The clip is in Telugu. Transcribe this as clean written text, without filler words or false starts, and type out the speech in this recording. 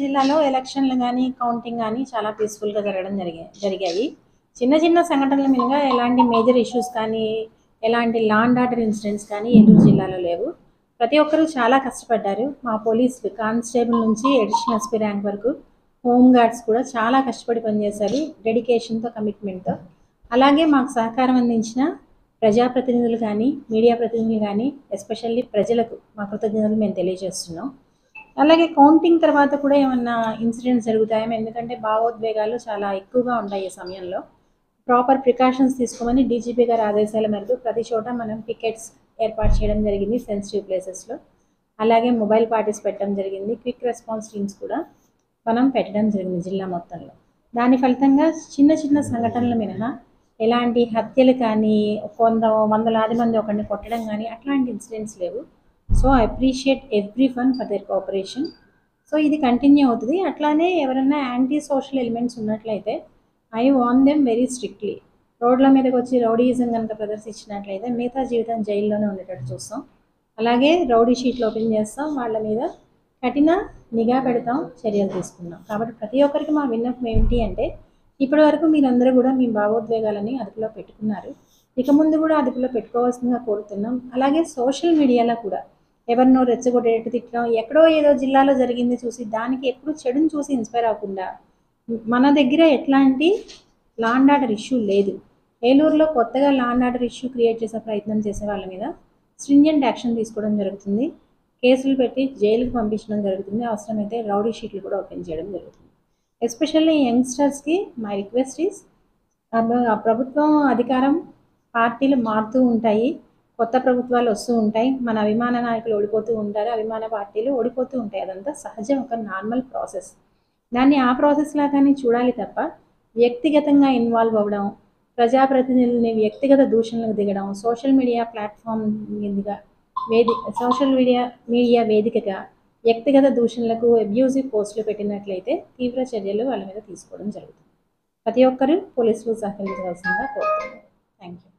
జిల్లాలో ఎలక్షన్లు కానీ కౌంటింగ్ కానీ చాలా పీస్ఫుల్గా జరిగాయి. చిన్న చిన్న సంఘటనల మీదుగా ఎలాంటి మేజర్ ఇష్యూస్ కానీ ఎలాంటి లా అండ్ ఆర్డర్ ఇన్సిడెంట్స్ కానీ ఏలూరు జిల్లాలో లేవు. ప్రతి ఒక్కరూ చాలా కష్టపడ్డారు. మా పోలీసులు కానిస్టేబుల్ నుంచి అడిషనల్ ఎస్పీ ర్యాంక్ వరకు హోమ్ గార్డ్స్ కూడా చాలా కష్టపడి పనిచేశారు, డెడికేషన్తో, కమిట్మెంట్తో. అలాగే మాకు సహకారం అందించిన ప్రజాప్రతినిధులు కానీ మీడియా ప్రతినిధులు కానీ ఎస్పెషల్లీ ప్రజలకు మా కృతజ్ఞతలు మేము తెలియజేస్తున్నాం. అలాగే కౌంటింగ్ తర్వాత కూడా ఏమన్నా ఇన్సిడెంట్స్ జరుగుతాయేమో, ఎందుకంటే భావోద్వేగాలు చాలా ఎక్కువగా ఉంటాయి ఈ సమయంలో. ప్రాపర్ ప్రికాషన్స్ తీసుకోమని డీజీపీ గారి ఆదేశాల మేరకు ప్రతి చోట మనం పికెట్స్ ఏర్పాటు చేయడం జరిగింది సెన్సిటివ్ ప్లేసెస్లో. అలాగే మొబైల్ పార్టీస్ పెట్టడం జరిగింది, క్విక్ రెస్పాన్స్ టీమ్స్ కూడా మనం పెట్టడం జరిగింది జిల్లా మొత్తంలో. దాని ఫలితంగా చిన్న చిన్న సంఘటనల మినహా ఎలాంటి హత్యలు కానీ వందలాది మంది ఒకరిని కొట్టడం కానీ అట్లాంటి ఇన్సిడెంట్స్ లేవు. So I appreciate everyone for their cooperation. So ఇది కంటిన్యూ అవుతుంది. అట్లానే ఎవరైనా యాంటీ సోషల్ ఎలిమెంట్స్ ఉన్నట్లయితే I warn them very strictly. రోడ్ల మీదకి వచ్చి రౌడీయిజం కనుక ప్రదర్శించినట్లయితే మిగతా జీవితం జైల్లోనే ఉండేటట్టు చూస్తాం. అలాగే రౌడీ షీట్లు ఓపెన్ చేస్తాం, వాళ్ళ మీద కఠిన నిఘా పెడతాం, చర్యలు తీసుకుందాం. కాబట్టి ప్రతి ఒక్కరికి మా విన్నపం ఏమిటి అంటే, ఇప్పటి వరకు మీరందరూ కూడా మీ భావోద్వేగాలని అదుపులో పెట్టుకున్నారు, ఇక ముందు కూడా అదుపులో పెట్టుకోవాల్సిందిగా కోరుతున్నాం. అలాగే సోషల్ మీడియాలో కూడా ఎవరినో రెచ్చగొట్టేట్టు తిట్టడం, ఎక్కడో ఏదో జిల్లాలో జరిగింది చూసి దానికి ఎప్పుడు చెడుని చూసి ఇన్స్పైర్ అవ్వకుండా, మన దగ్గర ఎట్లాంటి లా అండ్ ఆర్డర్ ఇష్యూ లేదు, ఏలూరులో కొత్తగా law and order issue create చేసే ప్రయత్నం చేసే వాళ్ళ మీద స్ట్రింజెంట్ యాక్షన్ తీసుకోవడం జరుగుతుంది, కేసులు పెట్టి జైలుకి పంపించడం జరుగుతుంది, అవసరమైతే రౌడీ షీట్లు కూడా ఓపెన్ చేయడం జరుగుతుంది. ఎస్పెషల్లీ యంగ్స్టర్స్కి మై రిక్వెస్ట్ ఈస్, ప్రభుత్వం అధికారం పార్టీలు మారుతూ ఉంటాయి, కొత్త ప్రభుత్వాలు వస్తూ ఉంటాయి, మన అభిమాన నాయకులు ఓడిపోతూ ఉంటారు, అభిమాన పార్టీలు ఓడిపోతూ ఉంటాయి. అదంతా సహజం, ఒక నార్మల్ ప్రాసెస్. దాన్ని ఆ ప్రాసెస్ లాగానే చూడాలి తప్ప వ్యక్తిగతంగా ఇన్వాల్వ్ అవ్వడం, ప్రజాప్రతినిధులని వ్యక్తిగత దూషణలకు దిగడం, సోషల్ మీడియా వేదికగా వ్యక్తిగత దూషణలకు అబ్యూజివ్ పోస్టులు పెట్టినట్లయితే తీవ్ర చర్యలు వాళ్ళ మీద తీసుకోవడం జరుగుతుంది. ప్రతి ఒక్కరూ పోలీసులు సహకరించవలసిందిగా కోరుతున్నాను. Thank you.